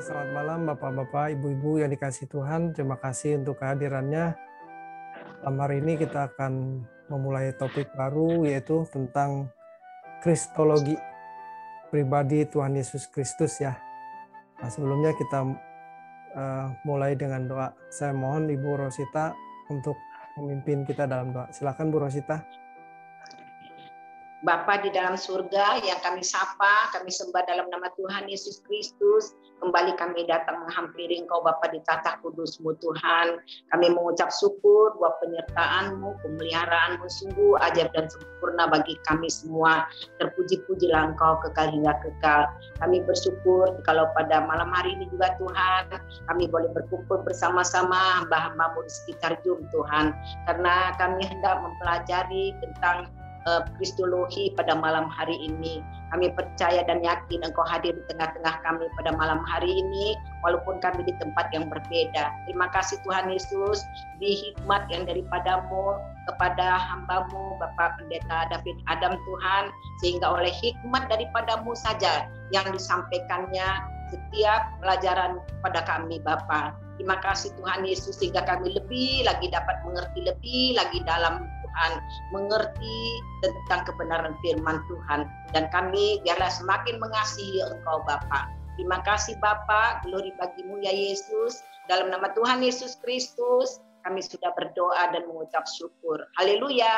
Selamat malam Bapak-Bapak, Ibu-Ibu yang dikasihi Tuhan. Terima kasih untuk kehadirannya. Malam hari ini kita akan memulai topik baru, yaitu tentang Kristologi pribadi Tuhan Yesus Kristus ya. Nah, sebelumnya kita mulai dengan doa. Saya mohon Ibu Rosita untuk memimpin kita dalam doa. Silakan Bu Rosita. Bapa di dalam surga yang kami sapa, kami sembah dalam nama Tuhan Yesus Kristus. Kembali kami datang menghampiri Engkau Bapa di tata kudus-Mu Tuhan. Kami mengucap syukur buat penyertaan-Mu, pemeliharaanmu sungguh ajaib dan sempurna bagi kami semua. Terpuji-pujilah Engkau kekal hingga kekal. Kami bersyukur kalau pada malam hari ini juga Tuhan, kami boleh berkumpul bersama-sama hamba-hamba-Mu di sekitar Zoom Tuhan. Karena kami hendak mempelajari tentang Kristologi pada malam hari ini. Kami percaya dan yakin Engkau hadir di tengah-tengah kami pada malam hari ini, walaupun kami di tempat yang berbeda. Terima kasih Tuhan Yesus, di hikmat yang daripada-Mu kepada hamba-Mu Bapak Pendeta David Adam Tuhan, sehingga oleh hikmat daripada-Mu saja yang disampaikannya setiap pelajaran pada kami Bapa. Terima kasih Tuhan Yesus, sehingga kami lebih lagi dapat mengerti lebih lagi dalam Tuhan, mengerti tentang kebenaran firman Tuhan, dan kami biarlah semakin mengasihi Engkau Bapa. Terima kasih Bapa, glory bagi-Mu ya Yesus. Dalam nama Tuhan Yesus Kristus kami sudah berdoa dan mengucap syukur. Haleluya.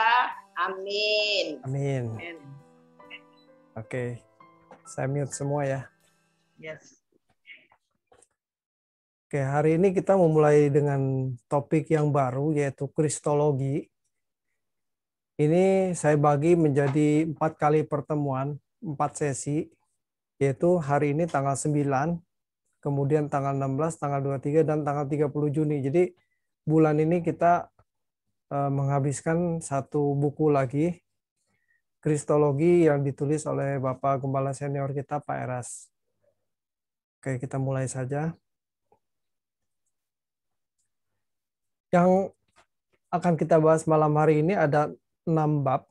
Amin. Amin. Oke, saya mute semua ya. Yes. Oke, hari ini kita memulai dengan topik yang baru, yaitu Kristologi. Ini saya bagi menjadi 4 kali pertemuan, 4 sesi, yaitu hari ini tanggal 9, kemudian tanggal 16, tanggal 23, dan tanggal 30 Juni. Jadi bulan ini kita menghabiskan satu buku lagi, Kristologi, yang ditulis oleh Bapak Gembala Senior kita, Pak Eras. Oke, kita mulai saja. Yang akan kita bahas malam hari ini ada 6 bab,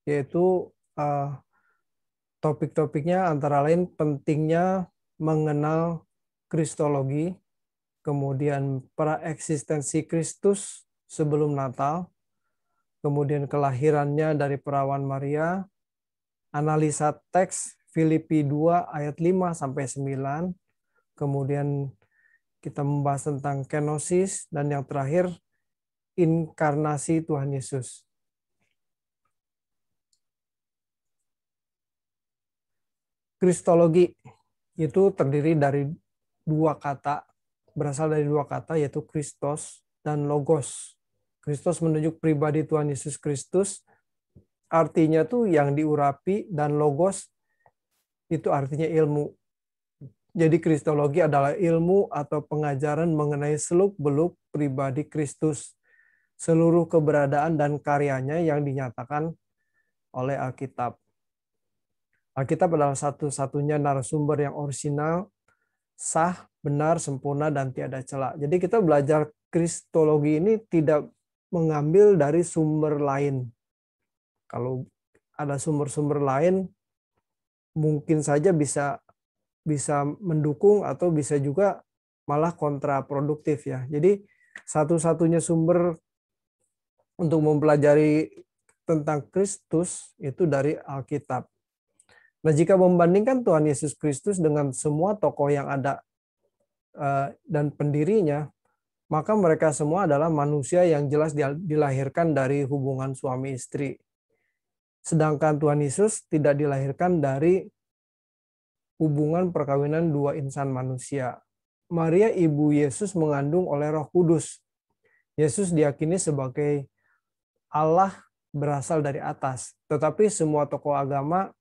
yaitu topik-topiknya antara lain pentingnya mengenal Kristologi, kemudian praeksistensi Kristus sebelum Natal, kemudian kelahirannya dari perawan Maria, analisa teks Filipi 2 ayat 5 sampai 9, kemudian kita membahas tentang kenosis, dan yang terakhir inkarnasi Tuhan Yesus. Kristologi itu terdiri dari berasal dari dua kata, yaitu Kristos dan Logos. Kristos menunjuk pribadi Tuhan Yesus Kristus, artinya tuh yang diurapi, dan Logos itu artinya ilmu. Jadi Kristologi adalah ilmu atau pengajaran mengenai seluk-beluk pribadi Kristus, seluruh keberadaan dan karyanya yang dinyatakan oleh Alkitab. Alkitab adalah satu-satunya narasumber yang orisinal, sah, benar, sempurna, dan tiada celah. Jadi kita belajar Kristologi ini tidak mengambil dari sumber lain. Kalau ada sumber-sumber lain, mungkin saja bisa mendukung atau bisa juga malah kontraproduktif ya. Jadi satu-satunya sumber untuk mempelajari tentang Kristus itu dari Alkitab. Nah, jika membandingkan Tuhan Yesus Kristus dengan semua tokoh yang ada dan pendirinya, maka mereka semua adalah manusia yang jelas dilahirkan dari hubungan suami istri. Sedangkan Tuhan Yesus tidak dilahirkan dari hubungan perkawinan dua insan manusia. Maria, ibu Yesus, mengandung oleh Roh Kudus. Yesus diyakini sebagai Allah berasal dari atas, tetapi semua tokoh agama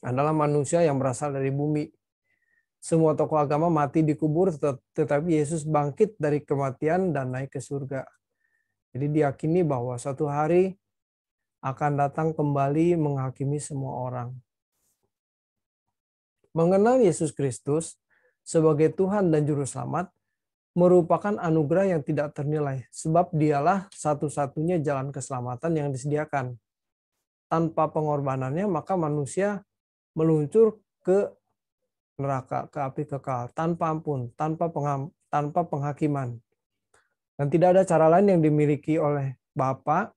adalah manusia yang berasal dari bumi. Semua tokoh agama mati dikubur, tetapi Yesus bangkit dari kematian dan naik ke surga. Jadi diyakini bahwa suatu hari akan datang kembali menghakimi semua orang. Mengenal Yesus Kristus sebagai Tuhan dan Juru Selamat merupakan anugerah yang tidak ternilai, sebab dialah satu-satunya jalan keselamatan yang disediakan. Tanpa pengorbanannya, maka manusia meluncur ke neraka, ke api kekal, tanpa ampun, tanpa penghakiman. Dan tidak ada cara lain yang dimiliki oleh Bapa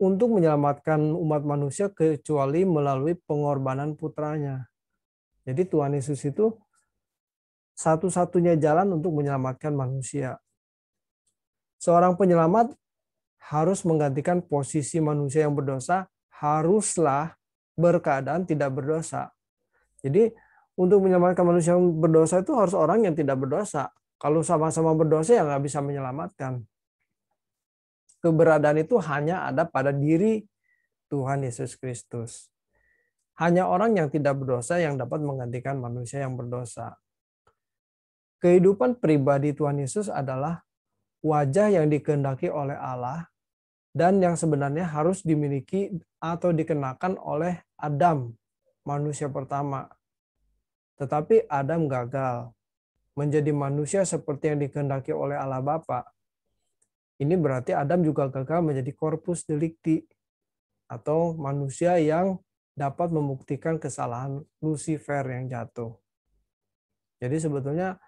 untuk menyelamatkan umat manusia kecuali melalui pengorbanan putranya. Jadi Tuhan Yesus itu satu-satunya jalan untuk menyelamatkan manusia. Seorang penyelamat harus menggantikan posisi manusia yang berdosa, haruslah berkeadaan tidak berdosa. Jadi untuk menyelamatkan manusia yang berdosa itu harus orang yang tidak berdosa. Kalau sama-sama berdosa ya nggak bisa menyelamatkan. Keberadaan itu hanya ada pada diri Tuhan Yesus Kristus. Hanya orang yang tidak berdosa yang dapat menggantikan manusia yang berdosa. Kehidupan pribadi Tuhan Yesus adalah wajah yang dikehendaki oleh Allah dan yang sebenarnya harus dimiliki atau dikenakan oleh Adam, manusia pertama. Tetapi Adam gagal menjadi manusia seperti yang dikehendaki oleh Allah Bapa. Ini berarti Adam juga gagal menjadi corpus delicti atau manusia yang dapat membuktikan kesalahan Lucifer yang jatuh. Jadi sebetulnya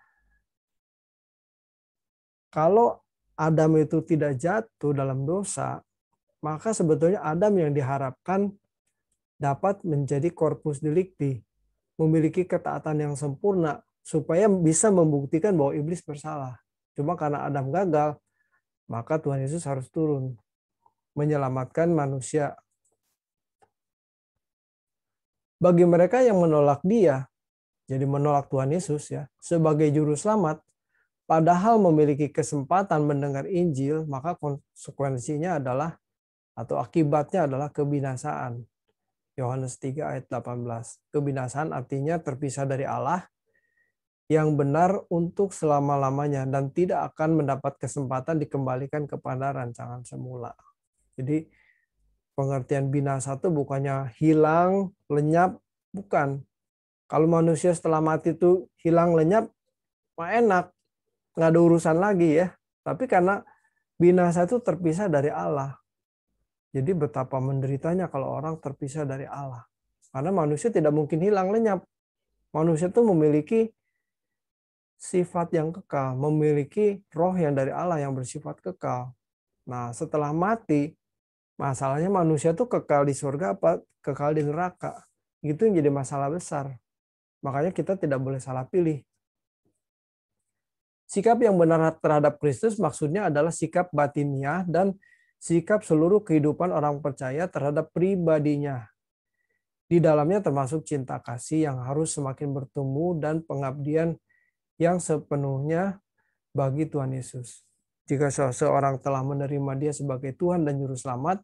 kalau Adam itu tidak jatuh dalam dosa, maka sebetulnya Adam yang diharapkan dapat menjadi corpus delicti, memiliki ketaatan yang sempurna supaya bisa membuktikan bahwa iblis bersalah. Cuma karena Adam gagal, maka Tuhan Yesus harus turun menyelamatkan manusia. Bagi mereka yang menolak Dia, jadi menolak Tuhan Yesus ya sebagai juru selamat, padahal memiliki kesempatan mendengar Injil, maka konsekuensinya adalah atau akibatnya adalah kebinasaan. Yohanes 3 ayat 18. Kebinasaan artinya terpisah dari Allah yang benar untuk selama-lamanya dan tidak akan mendapat kesempatan dikembalikan kepada rancangan semula. Jadi pengertian binasa itu bukannya hilang, lenyap, bukan. Kalau manusia setelah mati itu hilang, lenyap, mah enak, nggak ada urusan lagi ya. Tapi karena binasa itu terpisah dari Allah. Jadi betapa menderitanya kalau orang terpisah dari Allah. Karena manusia tidak mungkin hilang, lenyap. Manusia itu memiliki sifat yang kekal, memiliki roh yang dari Allah yang bersifat kekal. Nah, setelah mati, masalahnya manusia itu kekal di surga apa kekal di neraka. Itu yang jadi masalah besar. Makanya kita tidak boleh salah pilih. Sikap yang benar terhadap Kristus maksudnya adalah sikap batiniah dan sikap seluruh kehidupan orang percaya terhadap pribadinya. Di dalamnya termasuk cinta kasih yang harus semakin bertumbuh dan pengabdian yang sepenuhnya bagi Tuhan Yesus. Jika seseorang telah menerima Dia sebagai Tuhan dan Juru Selamat,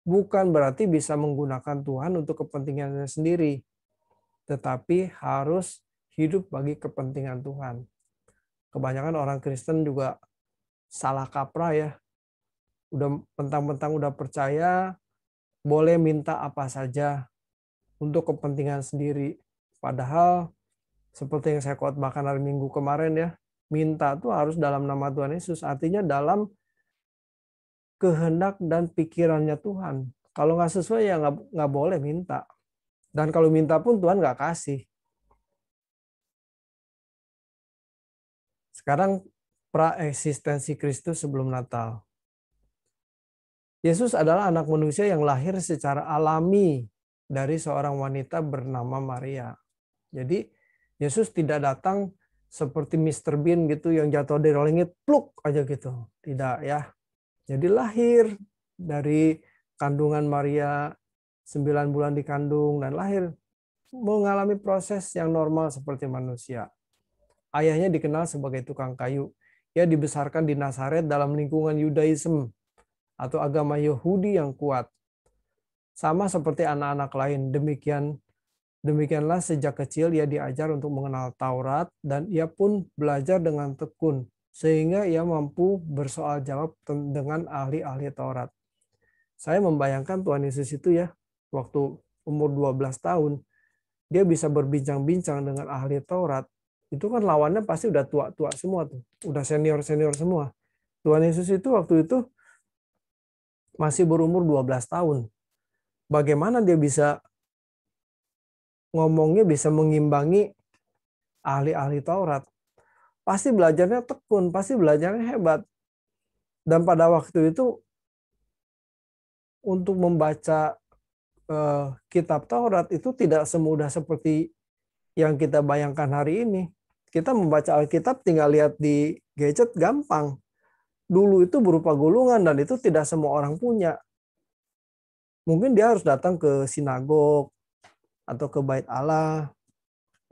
bukan berarti bisa menggunakan Tuhan untuk kepentingannya sendiri, tetapi harus hidup bagi kepentingan Tuhan. Kebanyakan orang Kristen juga salah kaprah ya. Udah mentang-mentang udah percaya, boleh minta apa saja untuk kepentingan sendiri. Padahal seperti yang saya khotbahkan hari Minggu kemarin ya, minta tuh harus dalam nama Tuhan Yesus, artinya dalam kehendak dan pikirannya Tuhan. Kalau nggak sesuai ya nggak boleh minta. Dan kalau minta pun Tuhan nggak kasih. Sekarang praeksistensi Kristus sebelum Natal. Yesus adalah anak manusia yang lahir secara alami dari seorang wanita bernama Maria. Jadi Yesus tidak datang seperti Mr. Bean gitu yang jatuh dari langit pluk aja gitu. Tidak ya. Jadi lahir dari kandungan Maria, 9 bulan dikandung dan lahir mengalami proses yang normal seperti manusia. Ayahnya dikenal sebagai tukang kayu. Ia dibesarkan di Nazaret dalam lingkungan Yudaism atau agama Yahudi yang kuat. Sama seperti anak-anak lain, demikianlah sejak kecil ia diajar untuk mengenal Taurat dan ia pun belajar dengan tekun sehingga ia mampu bersoal jawab dengan ahli-ahli Taurat. Saya membayangkan Tuhan Yesus itu ya, waktu umur 12 tahun, dia bisa berbincang-bincang dengan ahli Taurat. Itu kan lawannya pasti udah tua-tua semua tuh, udah senior-senior semua. Tuhan Yesus itu waktu itu masih berumur 12 tahun. Bagaimana dia bisa ngomongnya bisa mengimbangi ahli-ahli Taurat. Pasti belajarnya tekun, pasti belajarnya hebat. Dan pada waktu itu untuk membaca kitab Taurat itu tidak semudah seperti yang kita bayangkan hari ini. Kita membaca Alkitab tinggal lihat di gadget gampang. Dulu itu berupa gulungan dan itu tidak semua orang punya. Mungkin dia harus datang ke sinagog atau ke bait Allah.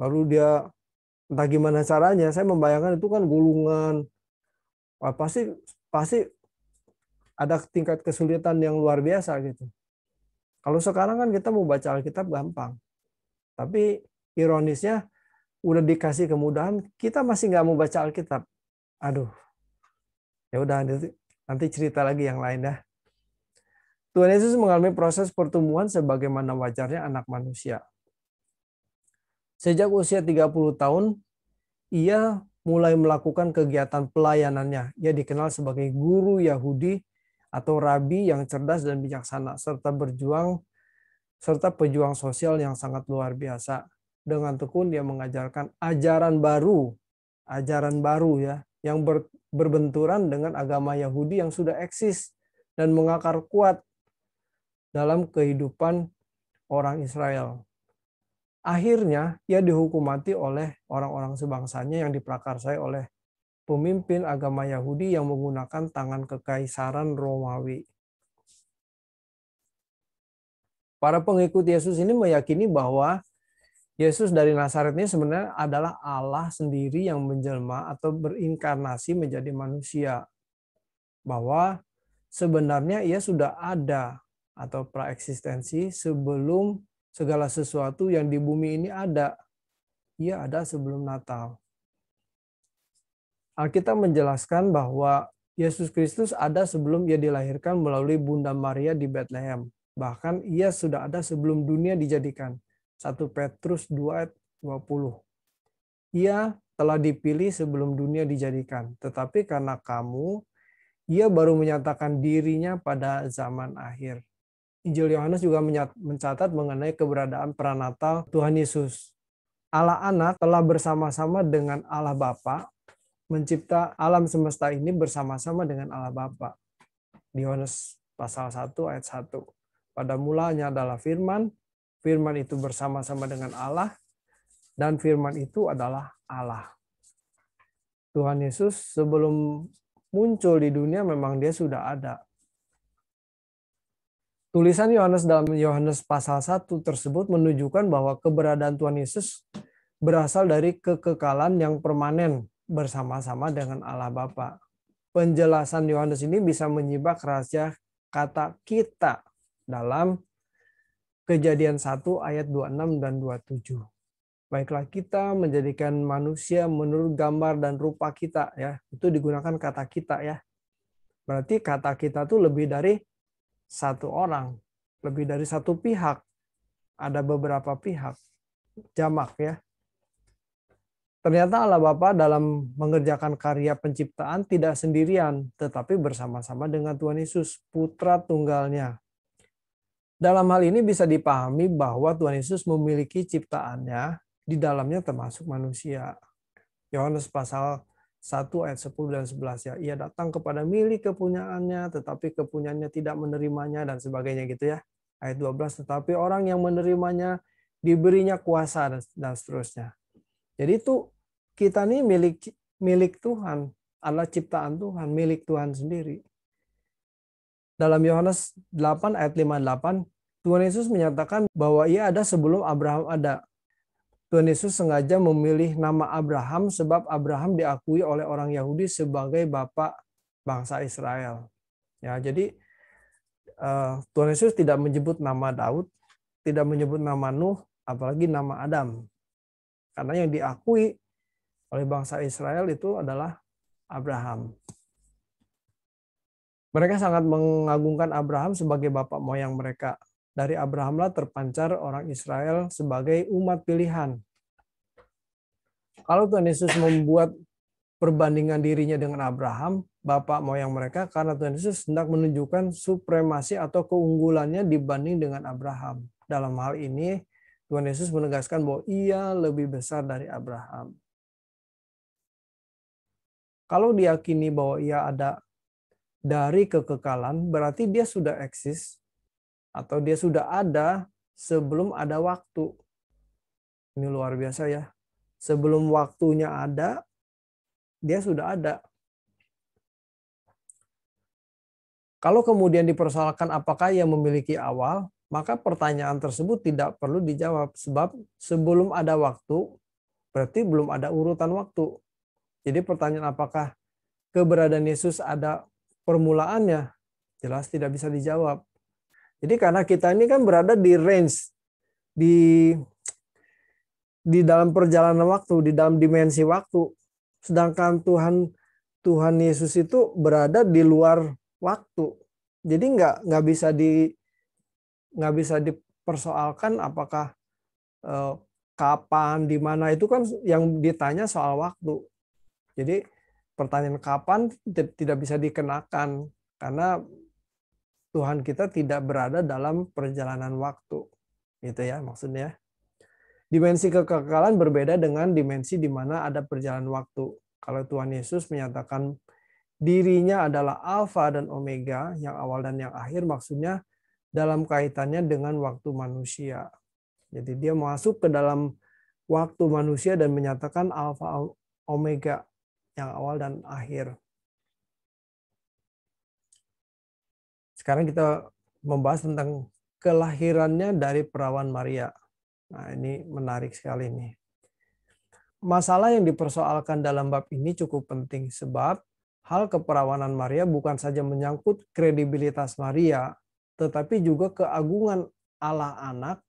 Lalu dia entah gimana caranya, saya membayangkan itu kan gulungan. Wah, pasti ada tingkat kesulitan yang luar biasa gitu. Kalau sekarang kan kita mau baca Alkitab gampang. Tapi ironisnya udah dikasih kemudahan, kita masih nggak mau baca Alkitab. Aduh. Ya udah nanti cerita lagi yang lain dah. Tuhan Yesus mengalami proses pertumbuhan sebagaimana wajarnya anak manusia. Sejak usia 30 tahun, ia mulai melakukan kegiatan pelayanannya. Ia dikenal sebagai guru Yahudi atau rabi yang cerdas dan bijaksana, serta pejuang sosial yang sangat luar biasa. Dengan tekun dia mengajarkan ajaran baru ya, yang berbenturan dengan agama Yahudi yang sudah eksis dan mengakar kuat dalam kehidupan orang Israel. Akhirnya ia dihukum mati oleh orang-orang sebangsanya yang diprakarsai oleh pemimpin agama Yahudi yang menggunakan tangan kekaisaran Romawi. Para pengikut Yesus ini meyakini bahwa Yesus dari Nazaret ini sebenarnya adalah Allah sendiri yang menjelma atau berinkarnasi menjadi manusia. Bahwa sebenarnya ia sudah ada atau praeksistensi sebelum segala sesuatu yang di bumi ini ada. Ia ada sebelum Natal. Alkitab menjelaskan bahwa Yesus Kristus ada sebelum ia dilahirkan melalui Bunda Maria di Bethlehem. Bahkan ia sudah ada sebelum dunia dijadikan. 1 Petrus 2 ayat 20. Ia telah dipilih sebelum dunia dijadikan. Tetapi karena kamu, ia baru menyatakan dirinya pada zaman akhir. Injil Yohanes juga mencatat mengenai keberadaan pranatal Tuhan Yesus. Allah Anak telah bersama-sama dengan Allah Bapa mencipta alam semesta ini bersama-sama dengan Allah Bapa. Di Yohanes pasal 1 ayat 1. Pada mulanya adalah firman, firman itu bersama-sama dengan Allah, dan firman itu adalah Allah. Tuhan Yesus sebelum muncul di dunia memang dia sudah ada. Tulisan Yohanes dalam Yohanes pasal 1 tersebut menunjukkan bahwa keberadaan Tuhan Yesus berasal dari kekekalan yang permanen bersama-sama dengan Allah Bapa. Penjelasan Yohanes ini bisa menyibak rahasia kata kita dalam Kejadian 1 ayat 26 dan 27. Baiklah kita menjadikan manusia menurut gambar dan rupa kita ya. Itu digunakan kata kita ya. Berarti kata kita itu lebih dari satu orang, lebih dari satu pihak. Ada beberapa pihak. Jamak ya. Ternyata Allah Bapa dalam mengerjakan karya penciptaan tidak sendirian, tetapi bersama-sama dengan Tuhan Yesus, Putra Tunggalnya. Dalam hal ini bisa dipahami bahwa Tuhan Yesus memiliki ciptaannya, di dalamnya termasuk manusia. Yohanes pasal 1 ayat 10 dan 11 ya. Ia datang kepada milik kepunyaannya, tetapi kepunyaannya tidak menerimanya dan sebagainya gitu ya. Ayat 12, tetapi orang yang menerimanya diberinya kuasa dan seterusnya. Jadi itu kita ini milik Tuhan, adalah ciptaan Tuhan, milik Tuhan sendiri. Dalam Yohanes 8 ayat 58, Tuhan Yesus menyatakan bahwa ia ada sebelum Abraham ada. Tuhan Yesus sengaja memilih nama Abraham sebab Abraham diakui oleh orang Yahudi sebagai bapak bangsa Israel. Ya, jadi Tuhan Yesus tidak menyebut nama Daud, tidak menyebut nama Nuh, apalagi nama Adam. Karena yang diakui oleh bangsa Israel itu adalah Abraham. Mereka sangat mengagungkan Abraham sebagai bapak moyang mereka. Dari Abrahamlah terpancar orang Israel sebagai umat pilihan. Kalau Tuhan Yesus membuat perbandingan dirinya dengan Abraham, bapak moyang mereka, karena Tuhan Yesus hendak menunjukkan supremasi atau keunggulannya dibanding dengan Abraham. Dalam hal ini, Tuhan Yesus menegaskan bahwa ia lebih besar dari Abraham. Kalau diyakini bahwa ia ada dari kekekalan, berarti dia sudah eksis atau dia sudah ada sebelum ada waktu. Ini luar biasa ya. Sebelum waktunya ada, dia sudah ada. Kalau kemudian dipersoalkan apakah ia memiliki awal, maka pertanyaan tersebut tidak perlu dijawab. Sebab sebelum ada waktu, berarti belum ada urutan waktu. Jadi pertanyaan apakah keberadaan Yesus ada permulaannya, jelas tidak bisa dijawab. Jadi karena kita ini kan berada di range, di dalam perjalanan waktu, di dalam dimensi waktu. Sedangkan Tuhan Yesus itu berada di luar waktu. Jadi nggak bisa dipersoalkan apakah kapan, di mana, itu kan yang ditanya soal waktu. Jadi pertanyaan kapan tidak bisa dikenakan karena Tuhan kita tidak berada dalam perjalanan waktu. Gitu ya maksudnya. Dimensi kekekalan berbeda dengan dimensi di mana ada perjalanan waktu. Kalau Tuhan Yesus menyatakan dirinya adalah Alfa dan Omega, yang awal dan yang akhir, maksudnya dalam kaitannya dengan waktu manusia. Jadi dia masuk ke dalam waktu manusia dan menyatakan Alfa Omega, yang awal dan akhir. Sekarang kita membahas tentang kelahirannya dari perawan Maria. Nah, ini menarik sekali nih. Masalah yang dipersoalkan dalam bab ini cukup penting sebab hal keperawanan Maria bukan saja menyangkut kredibilitas Maria, tetapi juga keagungan Allah Anak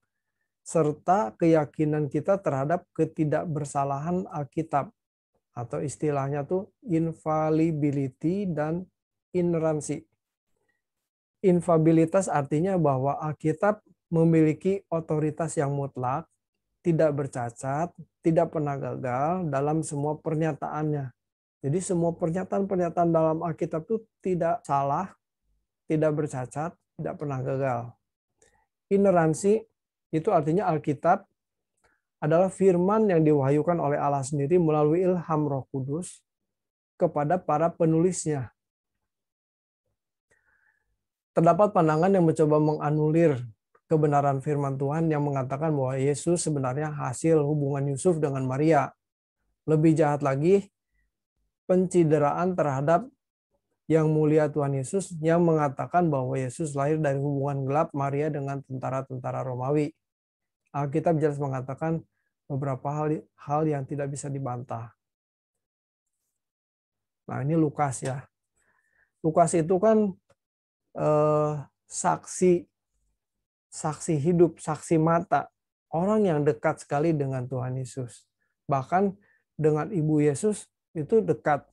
serta keyakinan kita terhadap ketidakbersalahan Alkitab, atau istilahnya tuh infallibility dan inerrancy. Infabilitas artinya bahwa Alkitab memiliki otoritas yang mutlak, tidak bercacat, tidak pernah gagal dalam semua pernyataannya. Jadi semua pernyataan-pernyataan dalam Alkitab itu tidak salah, tidak bercacat, tidak pernah gagal. Inerrancy itu artinya Alkitab adalah firman yang diwahyukan oleh Allah sendiri melalui ilham Roh Kudus kepada para penulisnya. Terdapat pandangan yang mencoba menganulir kebenaran firman Tuhan yang mengatakan bahwa Yesus sebenarnya hasil hubungan Yusuf dengan Maria. Lebih jahat lagi, pencideraan terhadap yang mulia Tuhan Yesus yang mengatakan bahwa Yesus lahir dari hubungan gelap Maria dengan tentara-tentara Romawi. Alkitab jelas mengatakan beberapa hal yang tidak bisa dibantah. Nah, ini Lukas ya. Lukas itu kan saksi hidup, saksi mata, orang yang dekat sekali dengan Tuhan Yesus. Bahkan dengan Ibu Yesus itu dekat,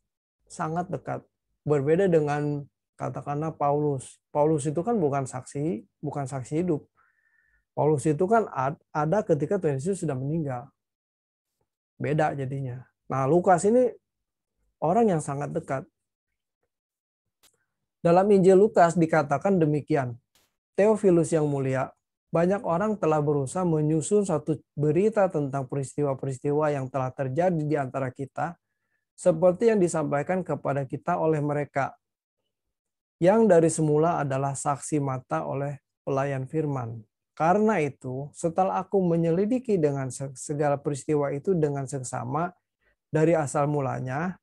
sangat dekat. Berbeda dengan katakanlah Paulus. Paulus itu kan bukan saksi hidup. Paulus itu kan ada ketika Tuhan Yesus sudah meninggal. Beda jadinya. Nah, Lukas ini orang yang sangat dekat. Dalam Injil Lukas dikatakan demikian. Theophilus yang mulia, banyak orang telah berusaha menyusun satu berita tentang peristiwa-peristiwa yang telah terjadi di antara kita, seperti yang disampaikan kepada kita oleh mereka, yang dari semula adalah saksi mata oleh pelayan firman. Karena itu, setelah aku menyelidiki dengan segala peristiwa itu dengan seksama dari asal mulanya,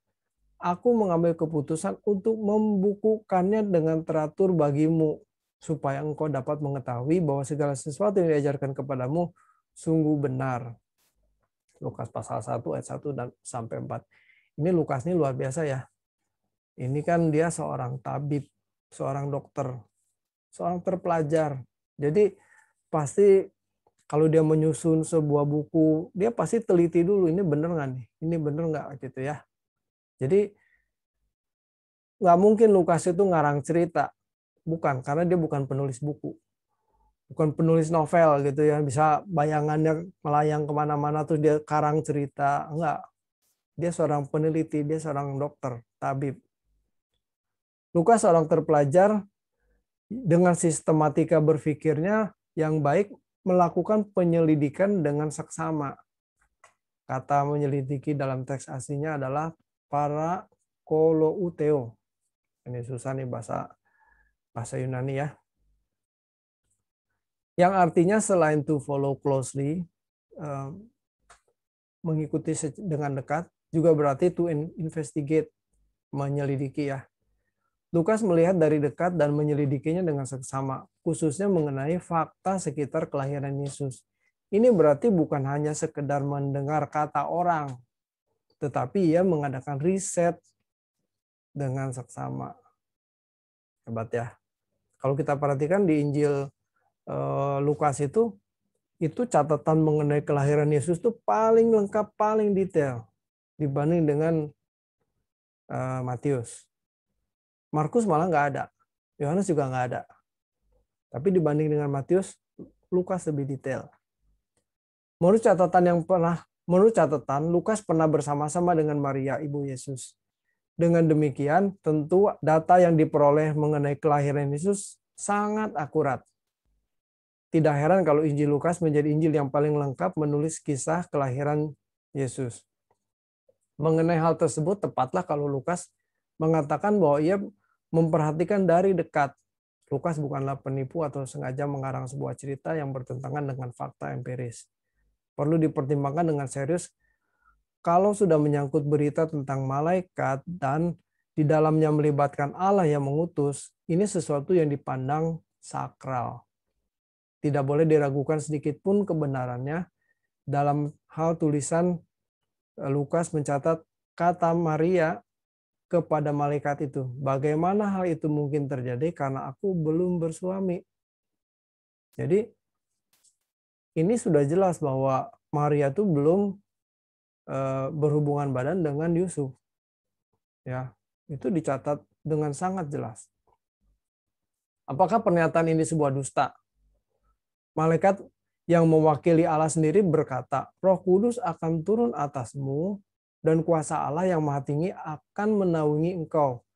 aku mengambil keputusan untuk membukukannya dengan teratur bagimu, supaya engkau dapat mengetahui bahwa segala sesuatu yang diajarkan kepadamu sungguh benar. Lukas pasal 1 ayat 1 dan sampai 4. Ini Lukas ini luar biasa ya. Ini kan dia seorang tabib, seorang dokter, seorang terpelajar. Jadi pasti kalau dia menyusun sebuah buku, dia pasti teliti dulu, ini bener nggak nih? Ini bener nggak gitu ya. Jadi nggak mungkin Lukas itu ngarang cerita. Bukan, karena dia bukan penulis buku. Bukan penulis novel gitu ya. Bisa bayangannya melayang kemana-mana terus dia karang cerita. Enggak. Dia seorang peneliti, dia seorang dokter, tabib. Lukas seorang terpelajar dengan sistematika berpikirnya yang baik melakukan penyelidikan dengan seksama. Kata menyelidiki dalam teks aslinya adalah parakolouteo. Ini susah nih bahasa Yunani ya. Yang artinya selain to follow closely, mengikuti dengan dekat, juga berarti to investigate, menyelidiki ya. Lukas melihat dari dekat dan menyelidikinya dengan seksama, khususnya mengenai fakta sekitar kelahiran Yesus. Ini berarti bukan hanya sekedar mendengar kata orang, tetapi ia mengadakan riset dengan seksama. Hebat ya. Kalau kita perhatikan di Injil Lukas itu catatan mengenai kelahiran Yesus itu paling lengkap, paling detail dibanding dengan Matius. Markus malah nggak ada, Yohanes juga nggak ada. Tapi dibanding dengan Matius, Lukas lebih detail. Menurut catatan Lukas pernah bersama-sama dengan Maria, ibu Yesus. Dengan demikian, tentu data yang diperoleh mengenai kelahiran Yesus sangat akurat. Tidak heran kalau Injil Lukas menjadi Injil yang paling lengkap menulis kisah kelahiran Yesus. Mengenai hal tersebut, tepatlah kalau Lukas mengatakan bahwa ia memperhatikan dari dekat. Lukas bukanlah penipu atau sengaja mengarang sebuah cerita yang bertentangan dengan fakta empiris. Perlu dipertimbangkan dengan serius kalau sudah menyangkut berita tentang malaikat dan di dalamnya melibatkan Allah yang mengutus, ini sesuatu yang dipandang sakral. Tidak boleh diragukan sedikit pun kebenarannya. Dalam hal tulisan, Lukas mencatat kata Maria kepada malaikat itu. Bagaimana hal itu mungkin terjadi karena aku belum bersuami. Jadi ini sudah jelas bahwa Maria itu belum berhubungan badan dengan Yusuf. Ya, itu dicatat dengan sangat jelas. Apakah pernyataan ini sebuah dusta? Malaikat yang mewakili Allah sendiri berkata, Roh Kudus akan turun atasmu dan kuasa Allah yang Maha Tinggi akan menaungi engkau.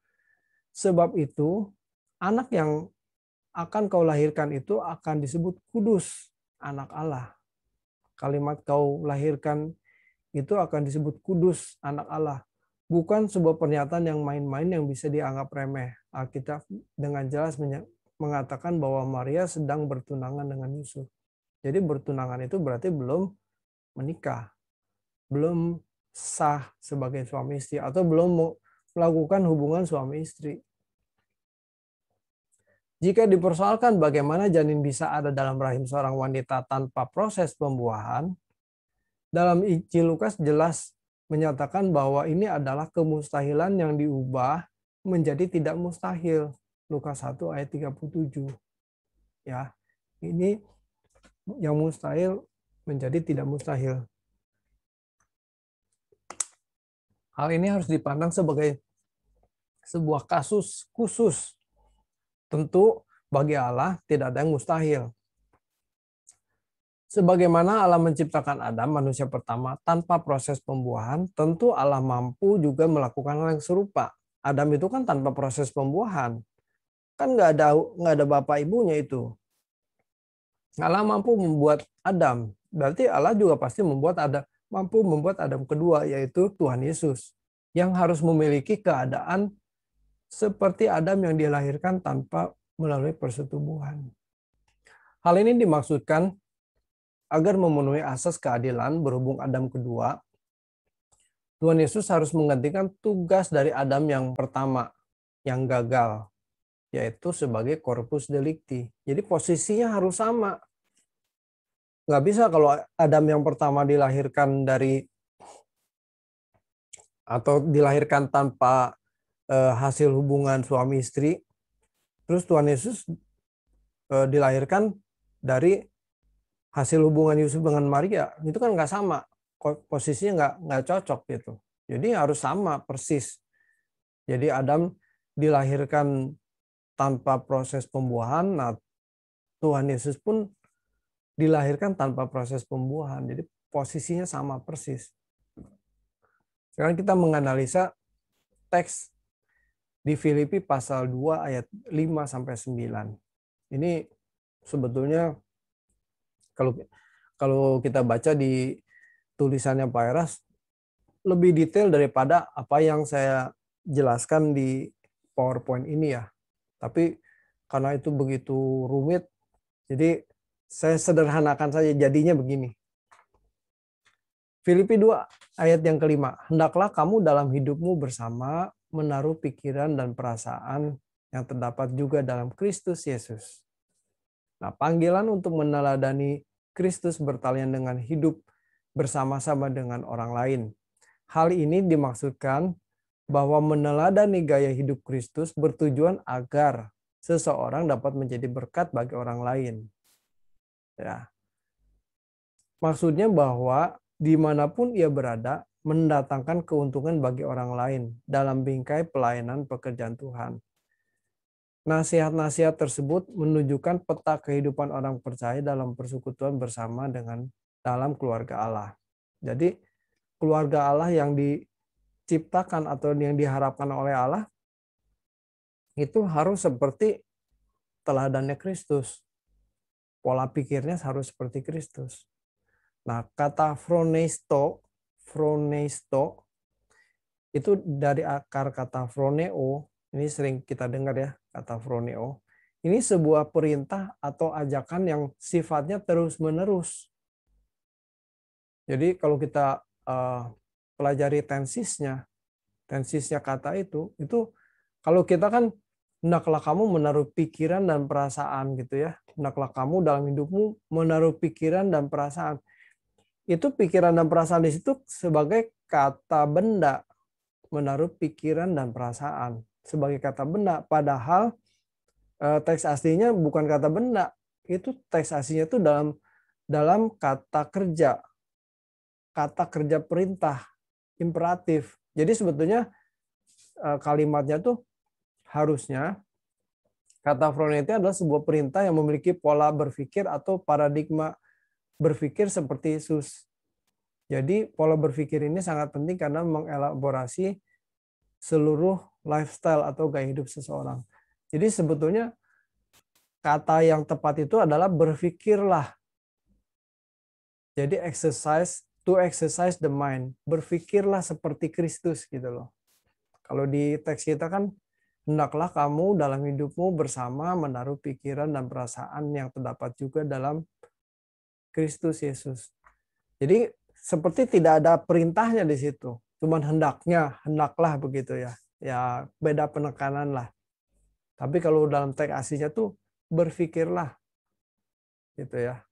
Sebab itu, anak yang akan kau lahirkan itu akan disebut kudus, anak Allah. Kalimat kau lahirkan itu akan disebut kudus, anak Allah. Bukan sebuah pernyataan yang main-main yang bisa dianggap remeh. Alkitab dengan jelas mengatakan bahwa Maria sedang bertunangan dengan Yusuf. Jadi bertunangan itu berarti belum menikah, belum sah sebagai suami istri, atau belum melakukan hubungan suami istri. Jika dipersoalkan bagaimana janin bisa ada dalam rahim seorang wanita tanpa proses pembuahan, dalam Injil Lukas jelas menyatakan bahwa ini adalah kemustahilan yang diubah menjadi tidak mustahil. Lukas 1 ayat 37. Ya, ini yang mustahil menjadi tidak mustahil. Hal ini harus dipandang sebagai sebuah kasus khusus. Tentu bagi Allah tidak ada yang mustahil. Sebagaimana Allah menciptakan Adam, manusia pertama, tanpa proses pembuahan, tentu Allah mampu juga melakukan hal yang serupa. Adam itu kan tanpa proses pembuahan. Kan nggak ada bapak ibunya itu. Allah mampu membuat Adam. Berarti Allah juga pasti mampu membuat Adam kedua, yaitu Tuhan Yesus. Yang harus memiliki keadaan seperti Adam yang dilahirkan tanpa melalui persetubuhan. Hal ini dimaksudkan agar memenuhi asas keadilan berhubung Adam kedua, Tuhan Yesus harus menggantikan tugas dari Adam yang pertama, yang gagal, yaitu sebagai corpus delicti. Jadi posisinya harus sama. Nggak bisa kalau Adam yang pertama dilahirkan dilahirkan tanpa hasil hubungan suami istri, terus Tuhan Yesus dilahirkan dari hasil hubungan Yusuf dengan Maria, itu kan nggak sama, posisinya nggak cocok gitu. Jadi harus sama persis. Jadi Adam dilahirkan tanpa proses pembuahan, nah Tuhan Yesus pun dilahirkan tanpa proses pembuahan. Jadi posisinya sama persis. Sekarang kita menganalisa teks di Filipi pasal 2 ayat 5 sampai 9. Ini sebetulnya Kalau kita baca di tulisannya Pak Eras lebih detail daripada apa yang saya jelaskan di PowerPoint ini ya. Tapi karena itu begitu rumit, jadi saya sederhanakan saja, jadinya begini. Filipi 2 ayat yang kelima. Hendaklah kamu dalam hidupmu bersama menaruh pikiran dan perasaan yang terdapat juga dalam Kristus Yesus. Nah, panggilan untuk meneladani Kristus bertalian dengan hidup bersama-sama dengan orang lain. Hal ini dimaksudkan bahwa meneladani gaya hidup Kristus bertujuan agar seseorang dapat menjadi berkat bagi orang lain. Ya. Maksudnya bahwa dimanapun ia berada, mendatangkan keuntungan bagi orang lain dalam bingkai pelayanan pekerjaan Tuhan. Nasihat-nasihat tersebut menunjukkan peta kehidupan orang percaya dalam persekutuan bersama dengan dalam keluarga Allah. Jadi keluarga Allah yang diciptakan atau yang diharapkan oleh Allah itu harus seperti teladannya Kristus. Pola pikirnya harus seperti Kristus. Nah, kata phroneisto itu dari akar kata phroneo. Ini sering kita dengar ya, kata phroneo. Ini sebuah perintah atau ajakan yang sifatnya terus-menerus. Jadi kalau kita pelajari tensisnya kata itu kalau kita kan hendaklah kamu menaruh pikiran dan perasaan gitu ya. Hendaklah kamu dalam hidupmu menaruh pikiran dan perasaan. Itu pikiran dan perasaan di situ sebagai kata benda, menaruh pikiran dan perasaan sebagai kata benda, padahal teks aslinya bukan kata benda, itu teks aslinya itu dalam kata kerja perintah, imperatif. Jadi sebetulnya kalimatnya tuh harusnya kata phronete adalah sebuah perintah yang memiliki pola berpikir atau paradigma berpikir seperti Yesus. Jadi pola berpikir ini sangat penting karena mengelaborasi seluruh lifestyle atau gaya hidup seseorang. Jadi sebetulnya kata yang tepat itu adalah berpikirlah. Jadi to exercise the mind. Berpikirlah seperti Kristus gitu loh. Kalau di teks kita kan, hendaklah kamu dalam hidupmu bersama menaruh pikiran dan perasaan yang terdapat juga dalam Kristus Yesus. Jadi seperti tidak ada perintahnya di situ. Cuman hendaklah begitu ya. Ya beda penekanan lah. Tapi kalau dalam teks aslinya tuh berpikirlah. Gitu ya.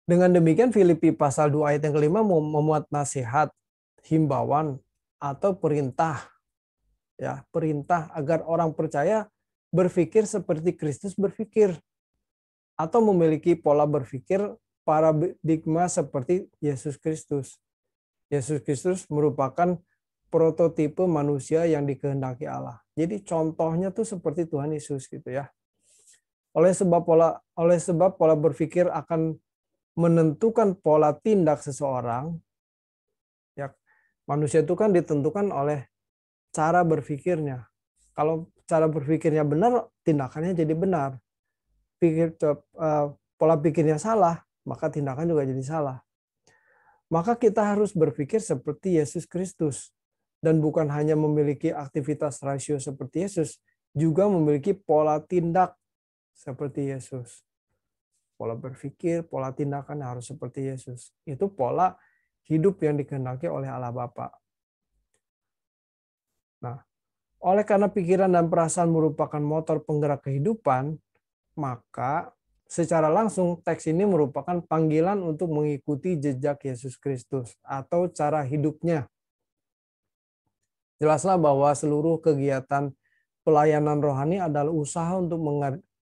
Dengan demikian Filipi pasal 2 ayat yang kelima memuat nasihat, himbauan atau perintah. Ya, perintah agar orang percaya berpikir seperti Kristus berpikir. Atau memiliki pola berpikir paradigma seperti Yesus Kristus. Yesus Kristus merupakan prototipe manusia yang dikehendaki Allah. Jadi contohnya tuh seperti Tuhan Yesus gitu ya. Oleh sebab pola berpikir akan menentukan pola tindak seseorang. Ya, manusia itu kan ditentukan oleh cara berpikirnya. Kalau cara berpikirnya benar, tindakannya jadi benar. Pola pikirnya salah, maka tindakan juga jadi salah. Maka kita harus berpikir seperti Yesus Kristus. Dan bukan hanya memiliki aktivitas rasio seperti Yesus, juga memiliki pola tindak seperti Yesus. Pola berpikir, pola tindakan harus seperti Yesus. Itu pola hidup yang dikehendaki oleh Allah Bapa. Nah, oleh karena pikiran dan perasaan merupakan motor penggerak kehidupan, maka secara langsung teks ini merupakan panggilan untuk mengikuti jejak Yesus Kristus atau cara hidupnya. Jelaslah bahwa seluruh kegiatan pelayanan rohani adalah usaha untuk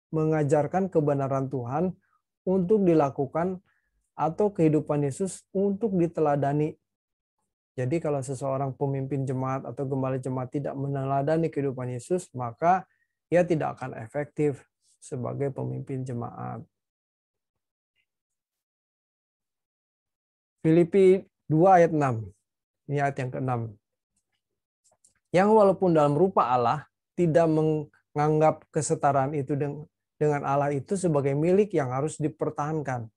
mengajarkan kebenaran Tuhan untuk dilakukan atau kehidupan Yesus untuk diteladani. Jadi kalau seseorang pemimpin jemaat atau gembala jemaat tidak meneladani kehidupan Yesus, maka ia tidak akan efektif sebagai pemimpin jemaat. Filipi 2 ayat 6. Ini ayat yang ke-6. Yang walaupun dalam rupa Allah tidak menganggap kesetaraan itu dengan Allah itu sebagai milik yang harus dipertahankan.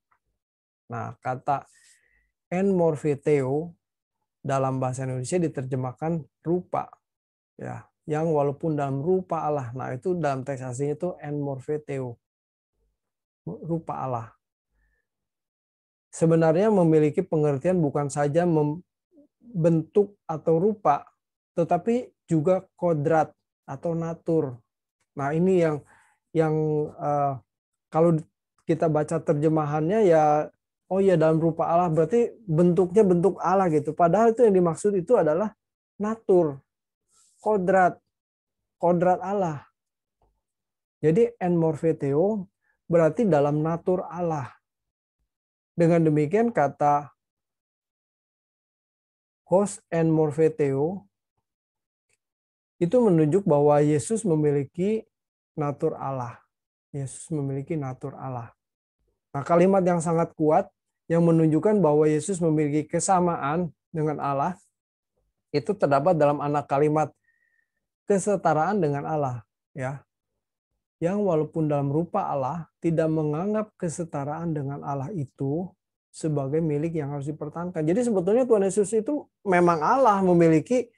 Nah, kata en morphetheo dalam bahasa Indonesia diterjemahkan rupa, ya, yang walaupun dalam rupa Allah. Nah, itu dalam teks aslinya itu en morphetheo, rupa Allah. Sebenarnya memiliki pengertian bukan saja bentuk atau rupa, tetapi juga kodrat atau natur. Nah, ini yang kalau kita baca terjemahannya ya, oh ya dalam rupa Allah berarti bentuknya bentuk Allah gitu. Padahal itu yang dimaksud itu adalah natur, kodrat Allah. Jadi en morphetheo berarti dalam natur Allah. Dengan demikian kata hos en morphetheo itu menunjuk bahwa Yesus memiliki natur Allah. Yesus memiliki natur Allah. Nah, kalimat yang sangat kuat yang menunjukkan bahwa Yesus memiliki kesamaan dengan Allah itu terdapat dalam anak kalimat kesetaraan dengan Allah, ya. Yang walaupun dalam rupa Allah tidak menganggap kesetaraan dengan Allah itu sebagai milik yang harus dipertahankan. Jadi sebetulnya Tuhan Yesus itu memang Allah, memiliki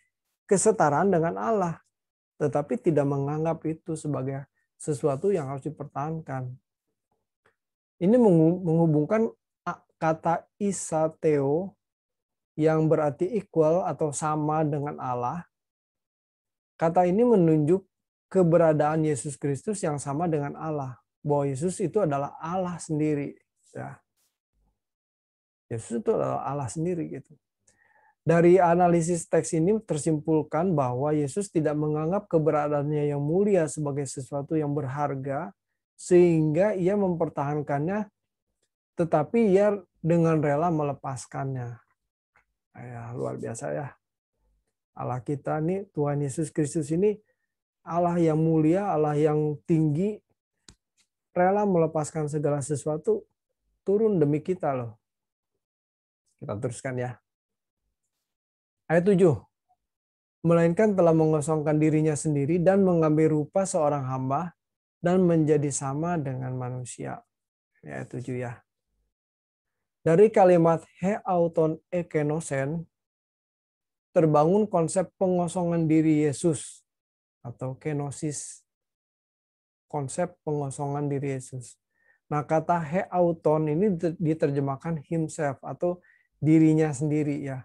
kesetaraan dengan Allah, tetapi tidak menganggap itu sebagai sesuatu yang harus dipertahankan. Ini menghubungkan kata isateo yang berarti equal atau sama dengan Allah. Kata ini menunjuk keberadaan Yesus Kristus yang sama dengan Allah. Bahwa Yesus itu adalah Allah sendiri. Ya. Yesus itu adalah Allah sendiri gitu. Dari analisis teks ini tersimpulkan bahwa Yesus tidak menganggap keberadaannya yang mulia sebagai sesuatu yang berharga, sehingga ia mempertahankannya, tetapi ia dengan rela melepaskannya. Ya, luar biasa ya. Allah kita nih, Tuhan Yesus Kristus ini, Allah yang mulia, Allah yang tinggi, rela melepaskan segala sesuatu, turun demi kita loh. Kita teruskan ya. Ayat 7. Melainkan telah mengosongkan dirinya sendiri dan mengambil rupa seorang hamba dan menjadi sama dengan manusia. Ayat 7 ya. Dari kalimat heauton ekenosen terbangun konsep pengosongan diri Yesus atau kenosis. Konsep pengosongan diri Yesus. Nah, kata heauton ini diterjemahkan himself atau dirinya sendiri ya.